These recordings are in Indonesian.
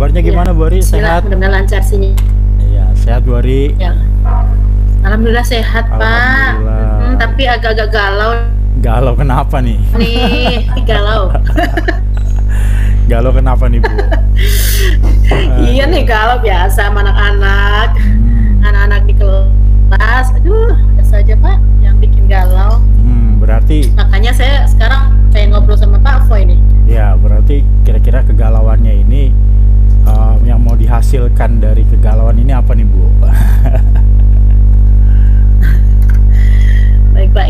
Kabarnya Ya, gimana Bu Ari? bismillah, Sehat? mudah-mudahan lancar sini. Iya, sehat Bu Ari. Ya. Alhamdulillah sehat, Pak. Alhamdulillah. Tapi agak-agak galau Galau kenapa nih? nih, galau. Galau kenapa nih Bu? Iya nih, galau biasa sama anak-anak. Anak-anak di kelas. Aduh, ada saja Pak yang bikin galau. Berarti Makanya saya sekarang pengen ngobrol sama Pak Foy nih. ya, berarti kira-kira kegalauannya ini yang mau dihasilkan dari kegalauan ini apa nih Bu? Baik Pak.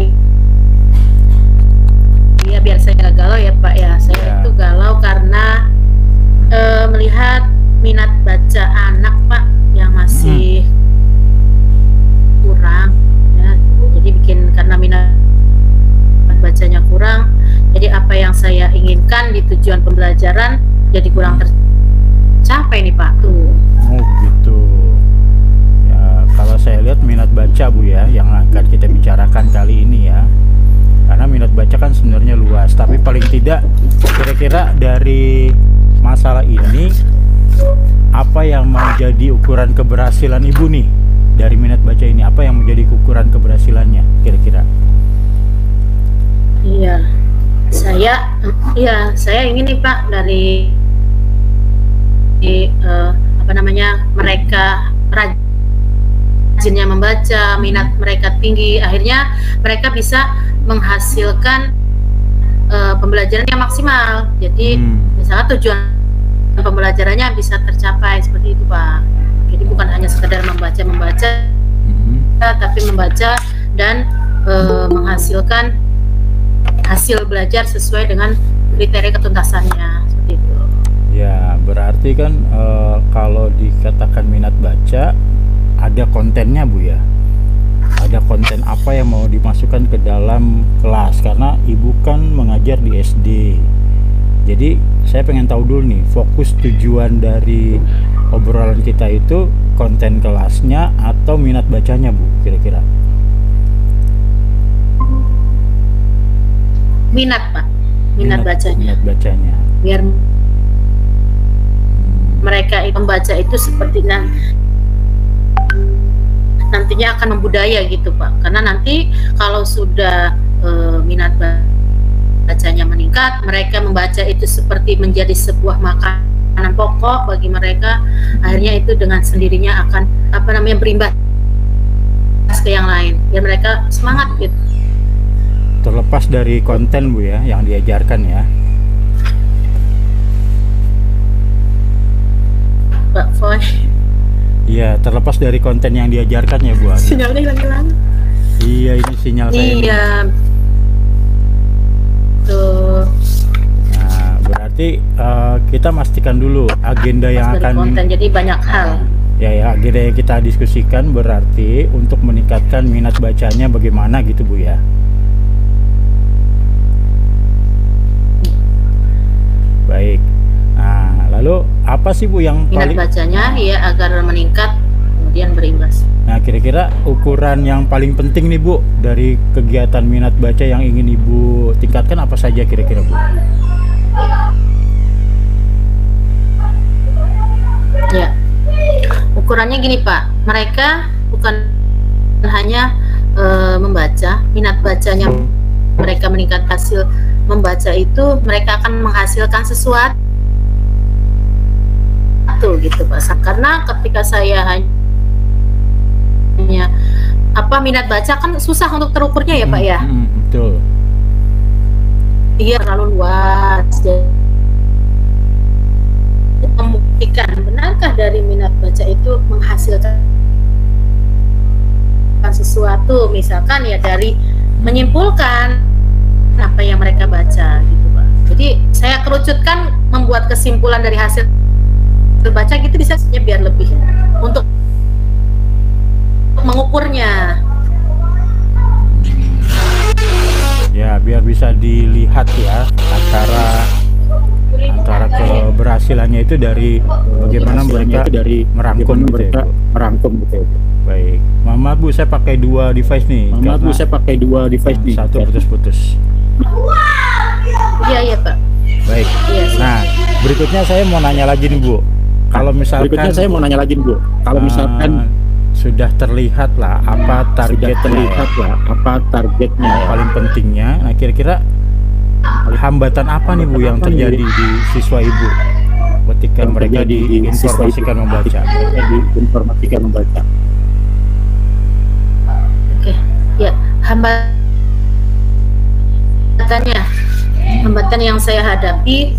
Iya, biar saya nggak galau ya Pak ya. Saya itu galau karena melihat minat baca anak Pak yang masih kurang ya. Jadi karena minat bacanya kurang, jadi apa yang saya inginkan di tujuan pembelajaran jadi kurang tercapai nih Pak tuh. Oh gitu ya. Kalau saya lihat minat baca Bu ya, yang akan kita bicarakan kali ini ya, karena minat baca kan sebenarnya luas, tapi paling tidak kira-kira dari masalah ini apa yang menjadi ukuran keberhasilan Ibu nih dari minat baca ini? Apa yang menjadi ukuran keberhasilannya kira-kira? Iya, saya ingin nih Pak dari mereka rajinnya membaca, minat mereka tinggi, akhirnya mereka bisa menghasilkan pembelajaran yang maksimal. Jadi misalnya tujuan pembelajarannya bisa tercapai seperti itu Pak. Jadi bukan hanya sekedar membaca, tapi membaca dan menghasilkan hasil belajar sesuai dengan kriteria ketuntasannya seperti itu. Ya, berarti kan kalau dikatakan minat baca ada kontennya Bu ya. Ada konten apa yang mau dimasukkan ke dalam kelas, karena Ibu kan mengajar di SD. Jadi saya pengen tahu dulu nih, fokus tujuan dari obrolan kita itu konten kelasnya atau minat bacanya Bu kira-kira? Minat Pak, minat bacanya. Minat bacanya. Biar mereka membaca itu seperti nantinya akan membudaya gitu Pak. Karena nanti kalau sudah minat bacanya meningkat, mereka membaca itu seperti menjadi sebuah makanan pokok bagi mereka. Akhirnya itu dengan sendirinya akan berimbas ke yang lain. Biar mereka semangat gitu. Terlepas dari konten Bu ya yang diajarkan ya. Pak Foy. Iya, terlepas dari konten yang diajarkan ya Bu. Sinyalnya hilang-hilang. Iya, ini sinyal saya. Iya. Tuh. Nah, berarti kita pastikan dulu agenda yang akan konten, jadi banyak hal. Ya, agenda yang kita diskusikan berarti untuk meningkatkan minat bacanya bagaimana gitu Bu ya. Baik. Nah, lalu apa sih Bu yang minat bacanya ya agar meningkat kemudian berimbas. Nah, kira-kira ukuran yang paling penting nih Bu dari kegiatan minat baca yang ingin Ibu tingkatkan apa saja kira-kira Bu? Ya, ukurannya gini Pak, mereka bukan hanya membaca, minat bacanya mereka meningkat, hasil membaca itu mereka akan menghasilkan sesuatu gitu Pak. Karena ketika saya hanya minat baca kan susah untuk terukurnya ya Pak ya. Betul. Iya, terlalu luas. Jadi membuktikan benarkah dari minat baca itu menghasilkan sesuatu, misalkan ya dari menyimpulkan apa yang mereka baca gitu Pak. Jadi saya kerucutkan membuat kesimpulan dari hasil baca gitu bisa biar lebih untuk mengukurnya. Ya, biar bisa dilihat ya antara keberhasilannya itu dari bagaimana mereka merangkum gitu ya. Baik. Mama Bu, saya pakai dua device nih. Satu putus-putus. Iya Pak. Baik. Iya, nah, berikutnya saya mau nanya lagi nih Bu. Kalau misalkan berikutnya saya mau nanya lagi Bu, kalau misalkan sudah terlihat lah apa targetnya, yang paling pentingnya. Nah, kira-kira hambatan apa nih Bu yang terjadi di siswa Ibu ketika mereka diinformasikan membaca? Oke, ya, hambatan yang saya hadapi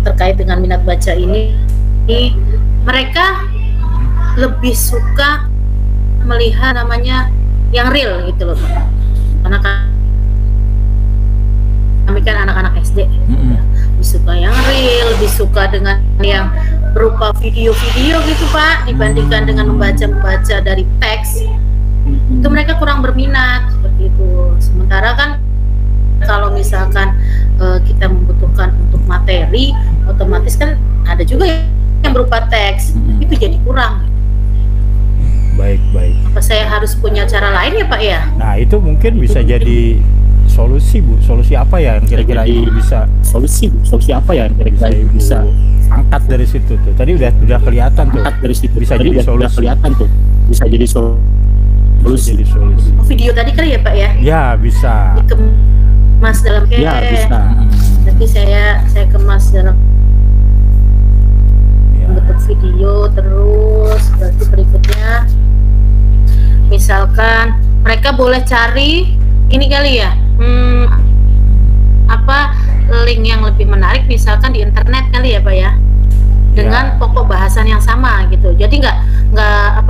terkait dengan minat baca ini, mereka lebih suka melihat namanya yang real gitu loh, karena kami kan anak-anak SD, lebih suka yang real, lebih suka dengan yang berupa video-video gitu Pak, dibandingkan dengan membaca dari teks. Itu mereka kurang berminat seperti itu. Sementara kan kalau misalkan kita membutuhkan untuk materi, otomatis kan ada juga yang berupa teks, itu jadi kurang. Baik. Apa saya harus punya cara lain ya Pak ya? Nah, itu mungkin bisa jadi solusi Bu. Solusi apa ya yang kira-kira Ibu bisa bisa angkat dari situ tuh? Tadi udah kelihatan tuh. Bisa jadi solusi. Bisa jadi solusi. Oh, video tadi kali ya Pak ya? Ya, bisa. Dikemas dalam Ya, bisa. Tapi saya kemas dalam bentuk video terus. Berarti berikutnya misalkan mereka boleh cari ini kali ya, link yang lebih menarik misalkan di internet kali ya Pak ya, dengan pokok bahasan yang sama gitu. Jadi nggak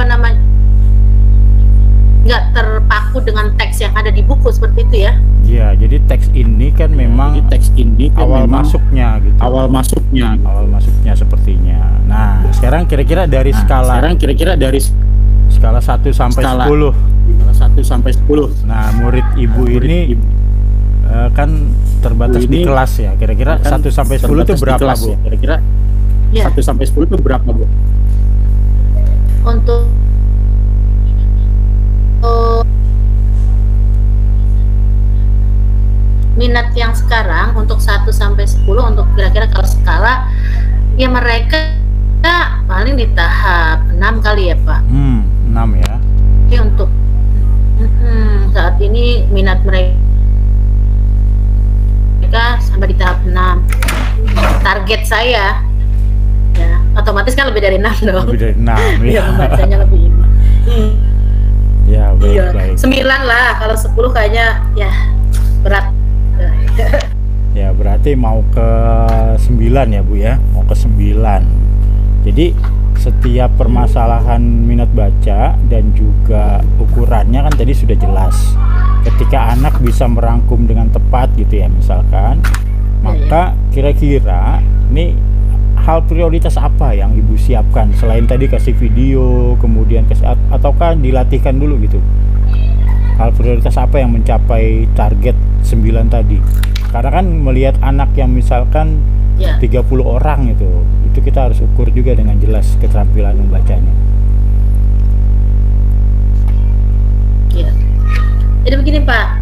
terpaku dengan teks yang ada di buku seperti itu ya. Iya, jadi teks ini kan memang awal masuknya gitu. Awal masuknya sepertinya. Nah, sekarang kira-kira dari skala 1 sampai 10. Nah, murid Ibu ini kan terbatas di kelas ya. Kira-kira 1 sampai 10 itu berapa, Bu? Kira-kira 1 sampai 10 itu berapa, Bu? Untuk minat yang sekarang untuk 1 sampai 10, untuk kira-kira kalau skala ya mereka paling di tahap 6 kali ya Pak. 6 ya. Jadi untuk saat ini minat mereka sampai di tahap 6. Target saya ya otomatis kan lebih dari 6 dong. Lebih dari 6 ya. Membacanya lebih ini. Ya, baik. 9 lah, kalau 10 kayaknya ya berat. Ya, berarti mau ke 9 ya Bu ya, mau ke 9. Jadi setiap permasalahan minat baca dan juga ukurannya kan tadi sudah jelas. Ketika anak bisa merangkum dengan tepat gitu ya misalkan, maka kira-kira ini hal prioritas apa yang Ibu siapkan selain tadi kasih video, kemudian ataukah dilatihkan dulu gitu? Hal prioritas apa yang mencapai target 9 tadi? Karena kan melihat anak yang misalkan 30 orang itu kita harus ukur juga dengan jelas keterampilan membacanya. Ya. Jadi begini Pak,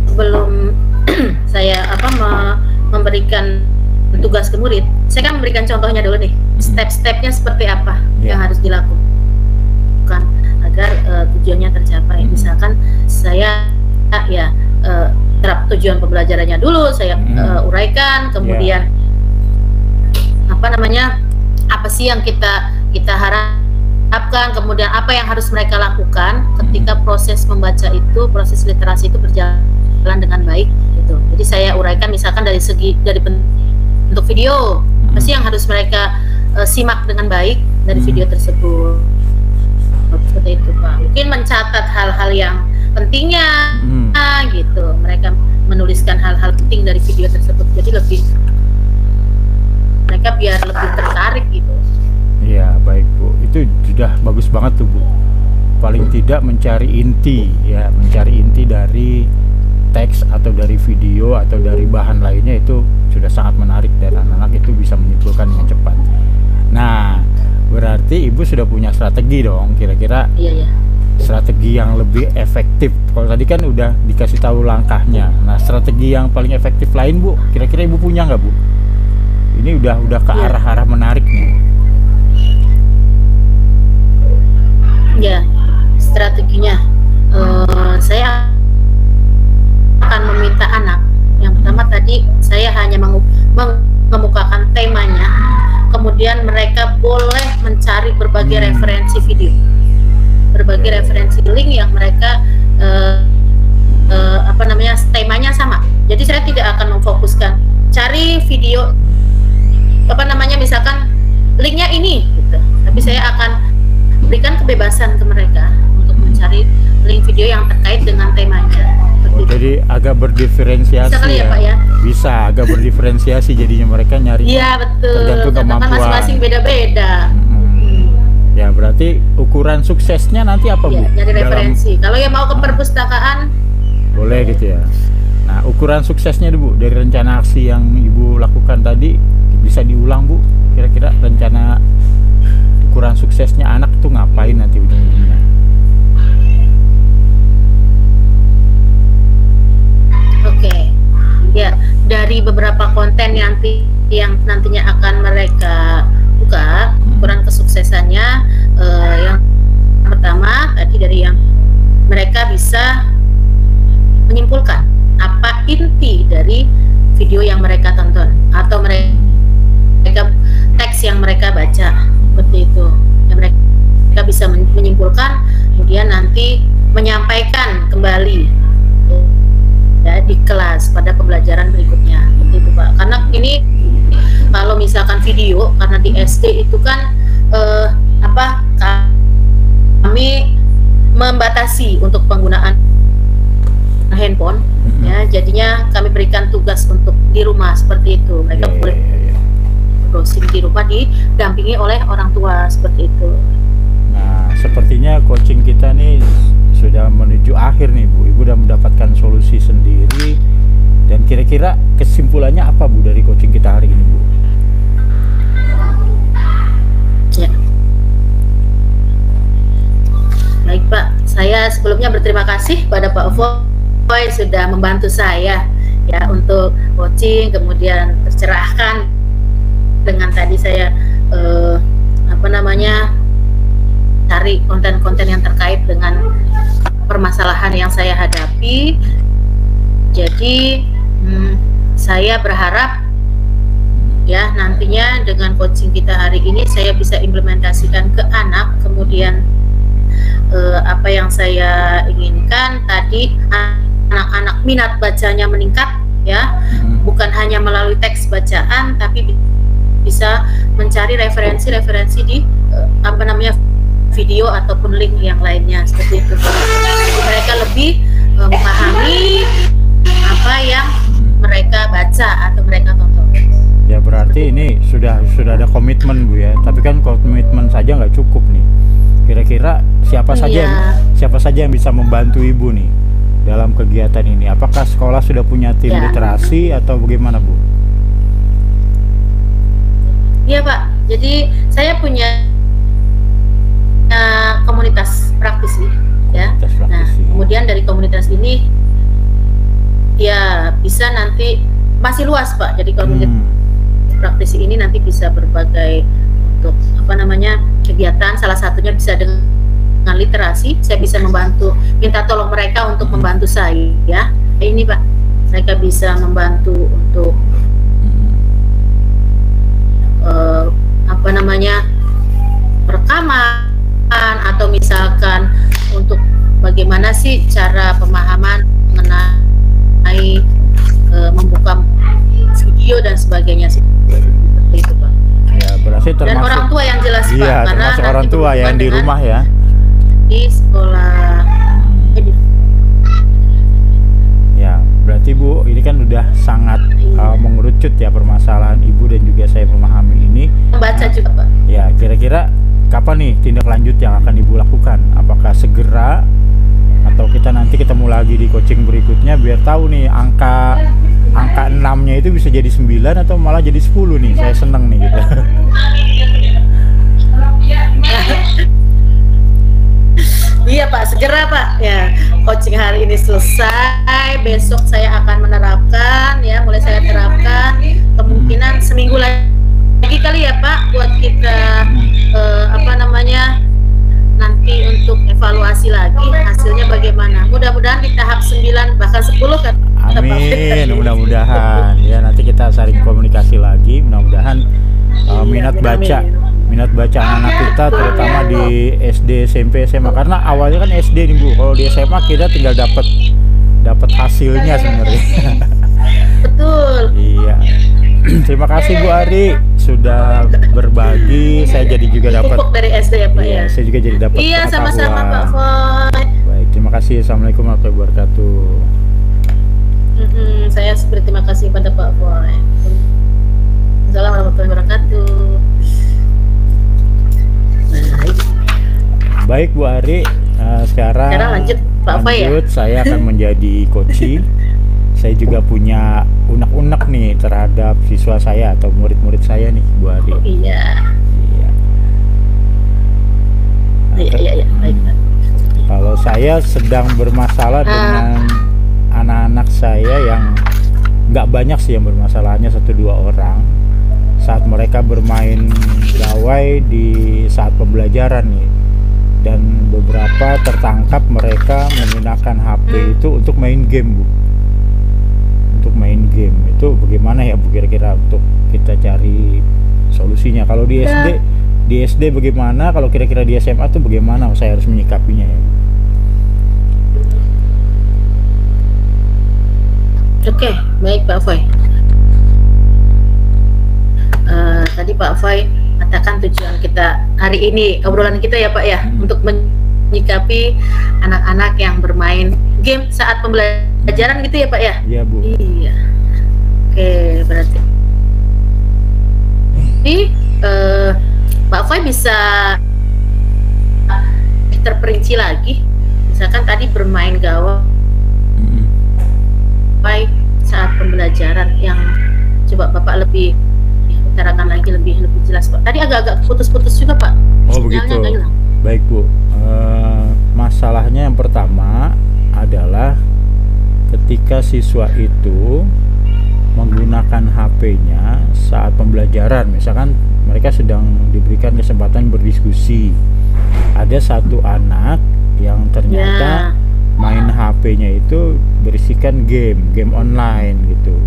sebelum saya memberikan tugas ke murid, saya kan memberikan contohnya dulu nih, step-stepnya seperti apa yang harus dilakukan agar tujuannya tercapai. Misalkan saya terap tujuan pembelajarannya dulu, saya uraikan, kemudian apa sih yang kita harapkan, kemudian apa yang harus mereka lakukan ketika proses membaca itu, proses literasi itu berjalan dengan baik gitu. Jadi saya uraikan misalkan dari bentuk video, apa sih yang harus mereka simak dengan baik dari video tersebut. Seperti itu Pak. Mungkin mencatat hal-hal yang pentingnya gitu. Mereka menuliskan hal-hal penting dari video tersebut. Jadi mereka biar lebih tertarik gitu. Iya, baik Bu. Itu sudah bagus banget tuh Bu. Paling tidak mencari inti dari teks atau dari video atau dari bahan lainnya itu sudah sangat menarik dan anak-anak itu bisa menyimpulkan dengan cepat. Nah, berarti Ibu sudah punya strategi dong, kira-kira. Iya. Strategi yang lebih efektif. Kalau tadi kan udah dikasih tahu langkahnya. Nah, strategi yang paling efektif lain Bu, kira-kira Ibu punya nggak Bu? Ini udah ke arah-arah menarik nih. Ya, strateginya saya akan meminta anak. Yang pertama tadi saya hanya mengemukakan temanya, kemudian mereka boleh mencari berbagai referensi video, berbagai referensi link yang mereka temanya sama. Jadi saya tidak akan memfokuskan cari video misalkan linknya ini gitu. Tapi saya akan berikan kebebasan ke mereka untuk mencari link video yang terkait dengan temanya. Jadi agak berdiferensiasi. Bisa kali ya, Pak ya? Bisa agak berdiferensiasi, jadinya mereka nyari. Iya betul. Tergantung kemampuan. Masing-masing beda-beda. Ya berarti ukuran suksesnya nanti apa, Bu? Nyari referensi. Kalau yang mau ke perpustakaan boleh gitu ya. Nah, ukuran suksesnya Bu dari rencana aksi yang Ibu lakukan tadi bisa diulang, Bu? Kira-kira rencana ukuran suksesnya anak tuh ngapain nanti ujung-ujungnya? Oke. Ya, dari beberapa konten yang nantinya akan mereka buka, ukuran kesuksesannya yang pertama tadi dari yang mereka bisa menyimpulkan apa inti dari video yang mereka tonton atau mereka teks yang mereka baca, seperti itu. Yang mereka bisa menyimpulkan, kemudian nanti menyampaikan kembali ya di kelas pada pembelajaran berikutnya, seperti itu Pak. Karena ini kalau misalkan video, karena di SD itu kan kami membatasi untuk penggunaan handphone, ya, jadinya kami berikan tugas untuk di rumah seperti itu. Mereka boleh browsing di rumah didampingi oleh orang tua, seperti itu. Nah, sepertinya coaching kita nih sudah menuju akhir nih, Bu. Ibu sudah mendapatkan solusi sendiri. Dan kira-kira kesimpulannya apa, Bu, dari coaching kita hari ini, Bu? Ya. Baik, Pak. Saya sebelumnya berterima kasih pada Pak Foy sudah membantu saya ya untuk coaching, kemudian tercerahkan dengan tadi saya cari konten-konten yang terkait dengan permasalahan yang saya hadapi. Jadi saya berharap ya nantinya dengan coaching kita hari ini saya bisa implementasikan ke anak, kemudian apa yang saya inginkan tadi, anak-anak minat bacanya meningkat ya, bukan hanya melalui teks bacaan tapi bisa mencari referensi-referensi di video ataupun link yang lainnya, seperti itu. Jadi mereka lebih memahami apa yang mereka baca atau mereka tonton. Ya berarti ini sudah ada komitmen, Bu ya. Tapi kan komitmen saja nggak cukup nih. Kira-kira siapa saja yang bisa membantu Ibu nih dalam kegiatan ini? Apakah sekolah sudah punya tim literasi atau bagaimana, Bu? Iya, Pak. Jadi saya punya komunitas praktisi ya. Nah, kemudian dari komunitas ini ya bisa nanti masih luas, Pak. Jadi komunitas praktisi ini nanti bisa berbagai untuk kegiatan, salah satunya bisa dengan literasi. Saya bisa membantu, minta tolong mereka untuk membantu saya ya. Ini Pak, mereka bisa membantu untuk perekaman atau misalkan untuk bagaimana sih cara pemahaman mengenai membuka video dan sebagainya sih, seperti itu Pak. Ya, berarti termasuk, dan orang tua yang jelas Pak, karena termasuk orang tua yang di rumah ya, di sekolah. Ya, berarti Bu, ini kan udah sangat mengerucut ya permasalahan Ibu dan juga saya memahami ini. Membaca juga Pak. Ya, kira-kira kapan nih tindak lanjut yang akan Ibu lakukan? Apakah segera atau kita nanti ketemu lagi di coaching berikutnya biar tahu nih angka 6-nya itu bisa jadi 9 atau malah jadi 10 nih. Saya seneng nih gitu. Iya Pak, segera Pak. Ya, coaching hari ini selesai, besok saya akan menerapkan ya, mulai saya terapkan. Kemungkinan seminggu lagi kali ya Pak, buat kita nanti untuk evaluasi lagi hasilnya bagaimana. Mudah-mudahan di tahap 9 bahkan 10 kan. Amin, mudah-mudahan ya, nanti kita saling komunikasi lagi. Mudah-mudahan minat baca anak-anak kita terutama di SD, SMP, SMA, karena awalnya kan SD nih Bu. Kalau di SMA kita tinggal dapat hasilnya sebenarnya. Betul. Iya. Terima kasih Bu Ari sudah berbagi. Saya jadi juga dapat pupuk dari SD ya Pak iya, ya. Saya juga jadi dapat Iya, pengetahuan. sama-sama Pak Foy. Baik, terima kasih. Assalamualaikum warahmatullahi wabarakatuh. Saya berterima kasih pada Pak Foy. Assalamualaikum warahmatullahi wabarakatuh. Baik Bu Ari, sekarang lanjut Pak Foy ya. Saya akan menjadi coaching. Saya juga punya unek-unek nih terhadap siswa saya atau murid-murid saya nih Bu Ari. Oh, iya. Iya. Baik. Kalau saya sedang bermasalah dengan anak-anak saya yang nggak banyak sih yang bermasalahnya, 1-2 orang. Saat mereka bermain gawai di saat pembelajaran nih, dan beberapa tertangkap mereka menggunakan HP itu untuk main game Bu. Untuk main game itu bagaimana ya Bu kira-kira untuk kita cari solusinya? Kalau di SD bagaimana? Kalau kira-kira di SMA tuh bagaimana saya harus menyikapinya ya Bu? Oke, baik Pak Foy. Tadi Pak Foy katakan tujuan kita hari ini, obrolan kita ya Pak ya, untuk menyikapi anak-anak yang bermain game saat pembelajaran gitu ya Pak ya? Iya Bu. Iya. Oke, berarti Pak Foy bisa terperinci lagi. Misalkan tadi bermain gawai saat pembelajaran, yang coba Bapak lebih utarakan lagi lebih jelas Pak. Tadi agak-agak putus-putus juga Pak. Oh begitu. Baik Bu. Masalahnya yang pertama adalah ketika siswa itu menggunakan HP-nya saat pembelajaran, misalkan mereka sedang diberikan kesempatan berdiskusi. Ada satu anak yang ternyata main HP-nya itu berisikan game online gitu,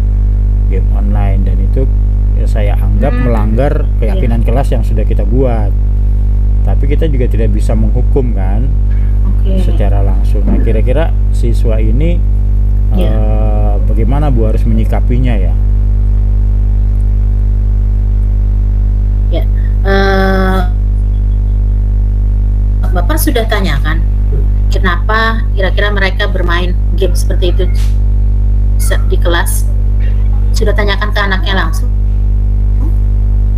game online, dan itu ya saya anggap melanggar keyakinan kelas yang sudah kita buat. Tapi kita juga tidak bisa menghukum kan secara langsung. Nah kira-kira siswa ini bagaimana Bu harus menyikapinya ya? Ya, Bapak sudah tanyakan kenapa kira-kira mereka bermain game seperti itu di kelas? Sudah tanyakan ke anaknya langsung?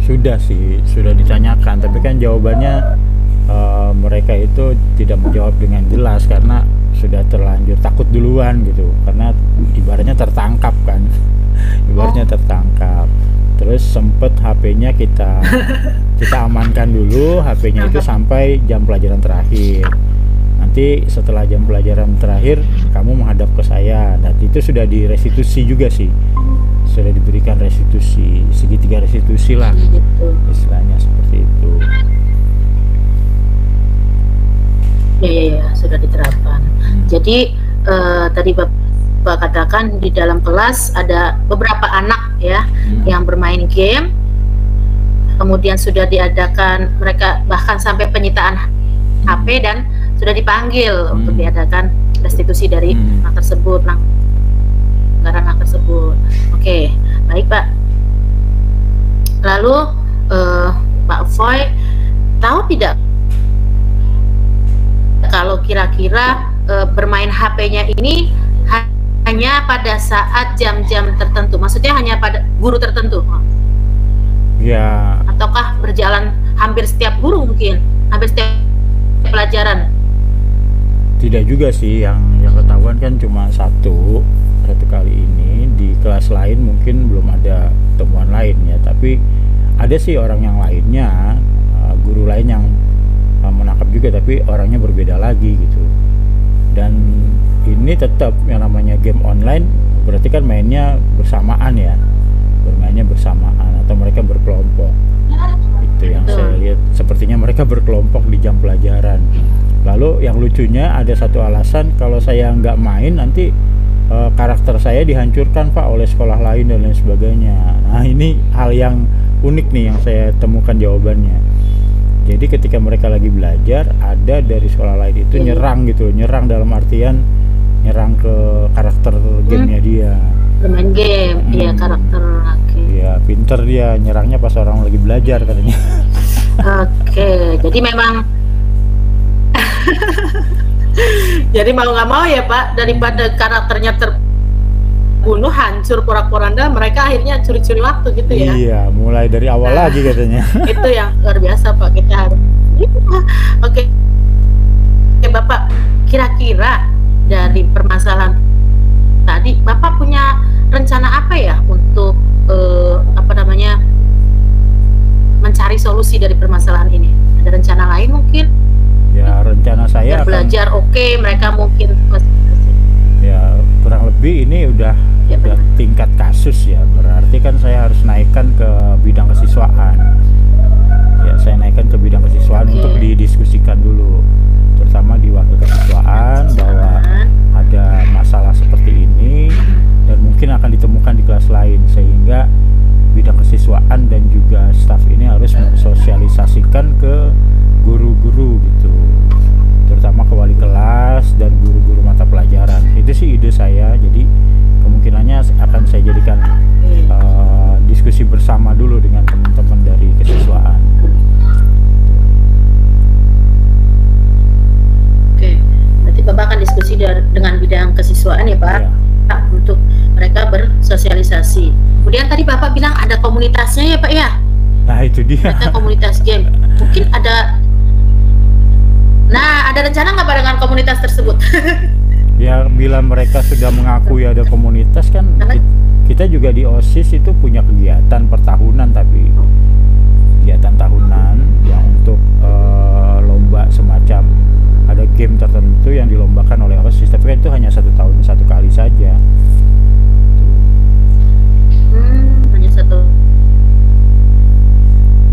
Sudah sih, sudah ditanyakan, tapi kan jawabannya mereka itu tidak menjawab dengan jelas karena sudah terlanjur takut duluan gitu, karena ibaratnya tertangkap kan. Ibaratnya tertangkap. Terus sempet HP-nya kita amankan dulu, HP-nya itu sampai jam pelajaran terakhir. Nanti setelah jam pelajaran terakhir kamu menghadap ke saya. Dan itu sudah direstitusi juga sih, sudah diberikan restitusi, segitiga restitusi lah istilahnya, seperti itu. Ya, sudah diterapkan. Jadi tadi Bapak katakan di dalam kelas ada beberapa anak ya yang bermain game, kemudian sudah diadakan mereka bahkan sampai penyitaan HP dan sudah dipanggil untuk diadakan restitusi dari anak tersebut, pelanggaran anak tersebut. Oke, baik Pak. Lalu Pak Foy tahu tidak kalau kira-kira bermain HP-nya ini hanya pada saat jam-jam tertentu, maksudnya hanya pada guru tertentu? Ya. Ataukah berjalan hampir setiap guru, mungkin hampir setiap pelajaran? Tidak juga sih, yang ketahuan kan cuma satu kali ini. Di kelas lain mungkin belum ada temuan lain ya, tapi ada sih orang yang lainnya, guru lain yang menangkap juga, tapi orangnya berbeda lagi gitu. Dan ini tetap yang namanya game online berarti kan mainnya bersamaan ya, bermainnya bersamaan atau mereka berkelompok. Itu yang saya lihat, sepertinya mereka berkelompok di jam pelajaran. Lalu yang lucunya ada satu alasan, kalau saya nggak main nanti karakter saya dihancurkan Pak oleh sekolah lain dan lain sebagainya. Nah ini hal yang unik nih yang saya temukan jawabannya. Jadi ketika mereka lagi belajar, ada dari sekolah lain itu nyerang gitu, nyerang dalam artian nyerang ke karakter gamenya dia. Bermain game, iya karakter. Iya, pinter dia, nyerangnya pas orang lagi belajar katanya. Oke, jadi memang jadi mau nggak mau ya Pak, daripada karakternya terbunuh, hancur porak-poranda, mereka akhirnya curi-curi waktu gitu ya. Iya, mulai dari awal lagi katanya. Itu yang luar biasa Pak, kita harus. Oke, Bapak, kira-kira dari permasalahan tadi, Bapak punya rencana apa ya untuk mencari solusi dari permasalahan ini? Ada rencana lain mungkin? Ya, rencana saya akan belajar mereka mungkin ya kurang lebih ini udah tingkat kasus ya, berarti kan saya harus naikkan ke bidang kesiswaan. Ya, saya naikkan ke bidang kesiswaan untuk didiskusikan dulu, terutama di wakil kesiswaan, bahwa ada masalah seperti ini dan mungkin akan ditemukan di kelas lain, sehingga bidang kesiswaan dan juga staf ini harus mensosialisasikan ke guru-guru gitu, terutama ke wali kelas dan guru-guru mata pelajaran. Itu sih ide saya, jadi kemungkinannya akan saya jadikan diskusi bersama dulu dengan teman-teman dari kesiswaan. Oke, berarti Bapak akan diskusi dengan bidang kesiswaan ya Pak, ya, untuk mereka bersosialisasi. Kemudian tadi Bapak bilang ada komunitasnya ya Pak ya? Nah itu dia. Ada komunitas game. Mungkin ada. Nah, ada rencana nggak Pak dengan komunitas tersebut? Ya, bila mereka sudah mengakui ada komunitas kan, kita juga di OSIS itu punya kegiatan pertahunan, tapi kegiatan tahunan yang untuk lomba semacam ada game tertentu yang dilombakan oleh OSIS, tapi kan itu hanya 1 tahun 1 kali saja. Hanya 1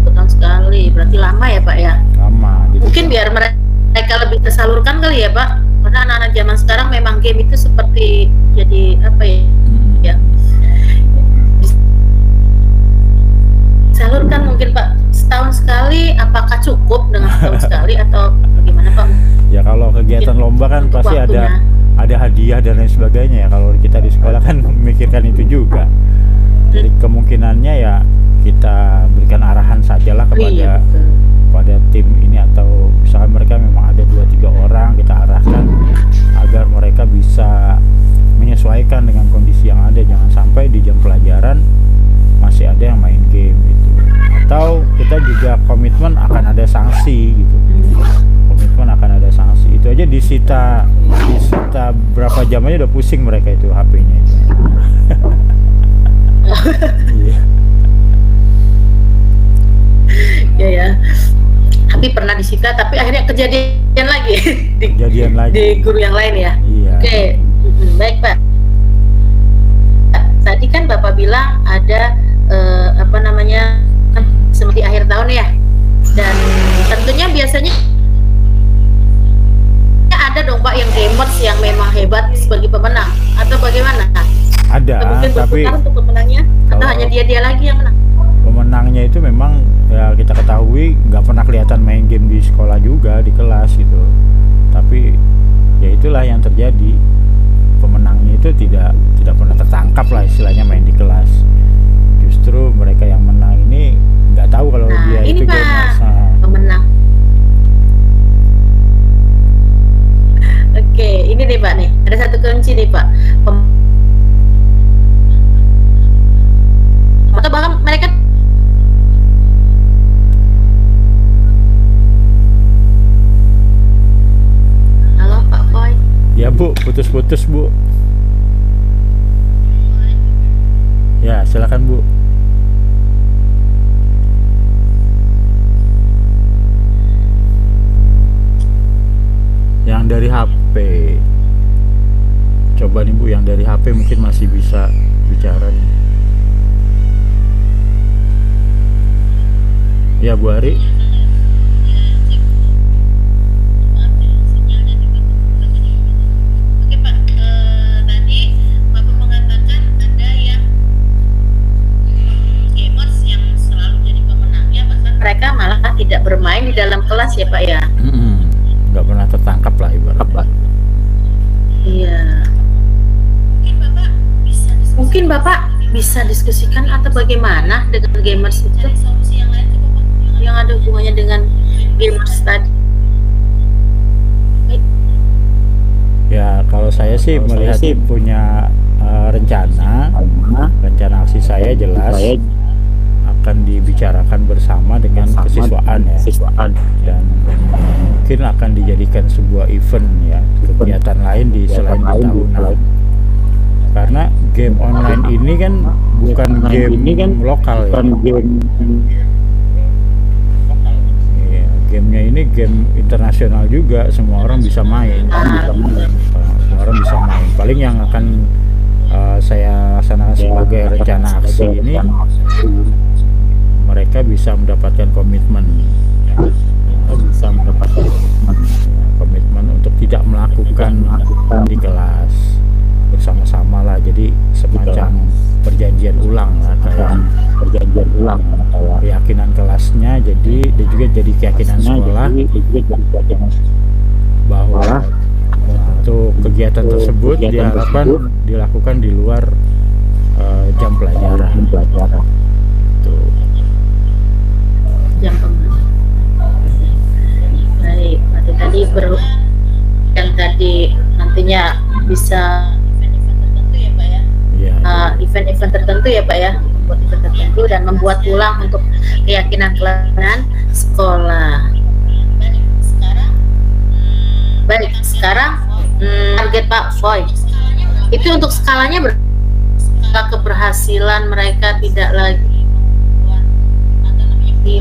tahun sekali, berarti lama ya Pak ya? Lama. Gitu. Mungkin biar mereka lebih tersalurkan kali ya Pak, karena anak-anak zaman sekarang memang game itu seperti jadi apa ya, salurkan mungkin Pak setahun sekali. Apakah cukup dengan setahun sekali atau bagaimana Pak? Ya kalau kegiatan lomba kan pasti ada hadiah dan lain sebagainya ya. Kalau kita di sekolah kan memikirkan itu juga. Jadi kemungkinannya ya kita berikan arahan sajalah kepada tim ini, atau misalkan mereka memang ada 2-3 orang, kita arahkan agar mereka bisa menyesuaikan dengan kondisi yang ada. Jangan sampai di jam pelajaran masih ada yang main game gitu. Atau kita juga komitmen akan ada sanksi gitu. Komitmen akan ada sanksi. Itu aja disita berapa jam aja udah pusing mereka itu HP-nya itu. Iya. Ya. Tapi pernah disita, tapi akhirnya kejadian lagi di guru yang lain ya. Iya. Oke, baik Pak. Tadi kan Bapak bilang ada seperti akhir tahun ya, dan tentunya biasanya ada dong Pak yang gamers yang memang hebat sebagai pemenang, atau bagaimana? Ada, mungkin tapi untuk pemenangnya, atau hanya dia lagi yang menang? Pemenangnya itu memang ya kita ketahui nggak pernah kelihatan main game di sekolah juga, di kelas gitu. Tapi ya itulah yang terjadi, pemenangnya itu tidak pernah tertangkap lah istilahnya main di kelas. Justru mereka yang menang ini nggak tahu kalau dia itu gamers. Pemenang. Oke, ini nih Pak nih, ada satu kunci nih Pak. Atau bahkan mereka ya Bu, putus-putus Bu. Ya, silakan Bu. Yang dari HP. coba nih Bu, yang dari HP mungkin masih bisa bicara nih. Ya Bu Ari. Oke Pak, tadi Bapak mengatakan ada yang gamers yang selalu jadi pemenangnya, bahkan mereka malah tidak bermain di dalam kelas ya Pak ya? Nggak pernah tertangkap lah ibaratnya. Iya. Mungkin Bapak bisa diskusikan atau bagaimana dengan gamers itu yang ada hubungannya dengan gamers tadi. Ya kalau saya sih melihat punya rencana aksi saya jelas akan dibicarakan bersama dengan kesiswaan ya, dan mungkin akan dijadikan sebuah event ya, kegiatan lain di selain di tahunan. Karena game online ini kan bukan game lokal ya. Iya, gamenya ini game internasional juga, semua orang bisa main. Semua orang bisa main. Paling yang akan saya laksanakan sebagai rencana aksi ini, mereka bisa mendapatkan komitmen untuk tidak melakukan di kelas bersama-sama lah, jadi semacam perjanjian ulang lah, kayak keyakinan kelasnya, jadi dia juga jadi keyakinan sekolah bahwa untuk kegiatan tersebut diharapkan dilakukan di luar jam pelajaran. Tuh. Jam pembelajaran. Baik, berarti tadi yang tadi nantinya bisa event-event tertentu ya Pak ya, membuat event tertentu dan membuat ulang untuk keyakinan kelas sekolah. Baik, sekarang target Pak Foy itu untuk skalanya keberhasilan mereka tidak lagi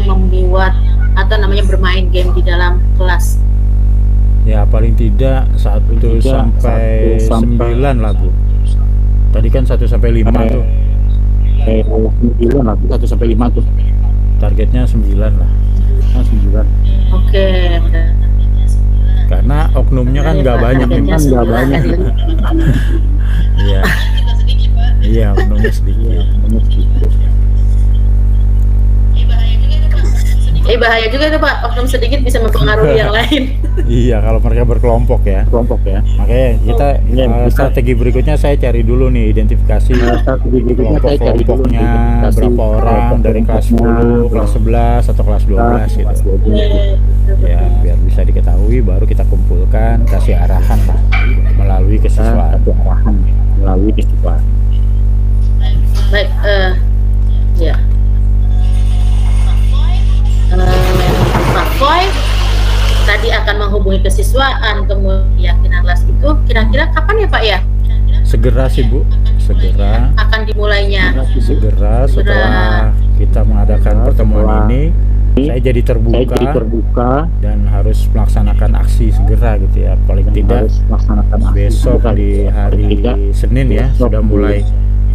membuat atau namanya bermain game di dalam kelas. Ya paling tidak 1 sampai 9 lah Bu. Tadi kan 1 sampai 5 tuh. 1 sampai 5 tuh. Targetnya 9 lah. 9. Oke, udah. Karena oknumnya kan nggak banyak. Iya. Iya, oknumnya sedikit. Bahaya juga itu Pak, oknum sedikit bisa mempengaruhi yang lain. Iya, kalau mereka berkelompok ya. Makanya kita strategi berikutnya saya cari dulu nih identifikasi kelompok-kelompoknya, berapa orang dari kelas 10, kelas 11 atau kelas 12 gitu. Ya, biar bisa diketahui baru kita kumpulkan, kasih arahan lah melalui kesiswaan. Baik, ya. Pak Foy tadi akan menghubungi kesiswaan, kemudian keyakinan kelas itu kira-kira kapan ya Pak ya? Segera sih Bu, segera akan dimulainya. Segera setelah kita mengadakan pertemuan ini, saya jadi terbuka dan harus melaksanakan aksi segera gitu ya, paling tidak besok di hari Senin ya sudah mulai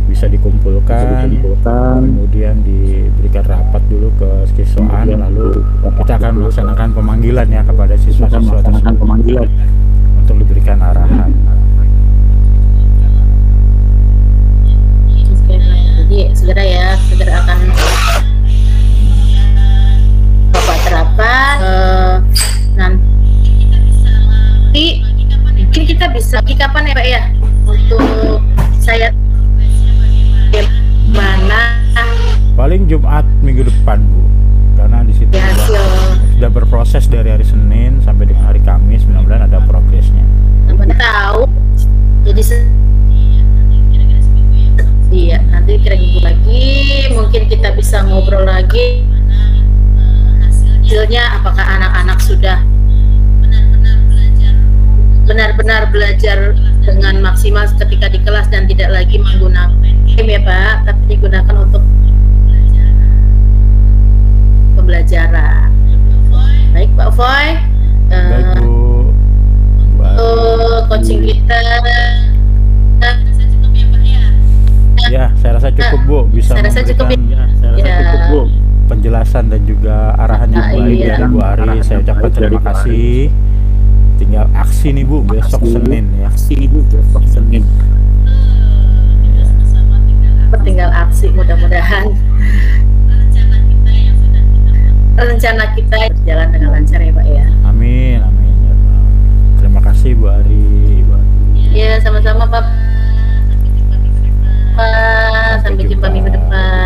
bisa dikumpulkan, kemudian diberikan rapat dulu ke siswaan, lalu kita akan melaksanakan pemanggilan ya kepada siswa-siswa tersebut untuk diberikan arahan. Oke, jadi segera akan bapak terapan. Nanti mungkin kita bisa kapan ya Pak ya untuk saya mana paling Jumat minggu depan Bu, karena di situ sudah berproses dari hari Senin sampai dengan hari Kamis, mudah-mudahan ada progresnya. Tahu jadi iya, nanti kira minggu lagi mungkin kita bisa ngobrol lagi hasilnya, apakah anak-anak sudah benar-benar belajar dengan maksimal ketika di kelas dan tidak lagi menggunakan game ya Pak, tapi digunakan untuk pembelajaran. Baik Pak Foy, baik Bu. coaching kita cukup atas ya. Saya rasa Ya. cukup, Bu. penjelasan dan juga arahan yang baik Iya. dari Bu Ari. Saya ucapkan terima kasih. Tinggal aksi nih Bu, besok Makasih. Senin ya. Aksi Bu, besok Senin. Tinggal aksi, mudah-mudahan rencana kita berjalan dengan lancar ya Pak ya. Amin, amin ya Pak. Terima kasih Bu Ari. Bu Ari. Ya sama-sama Pak. Sampai jumpa minggu depan.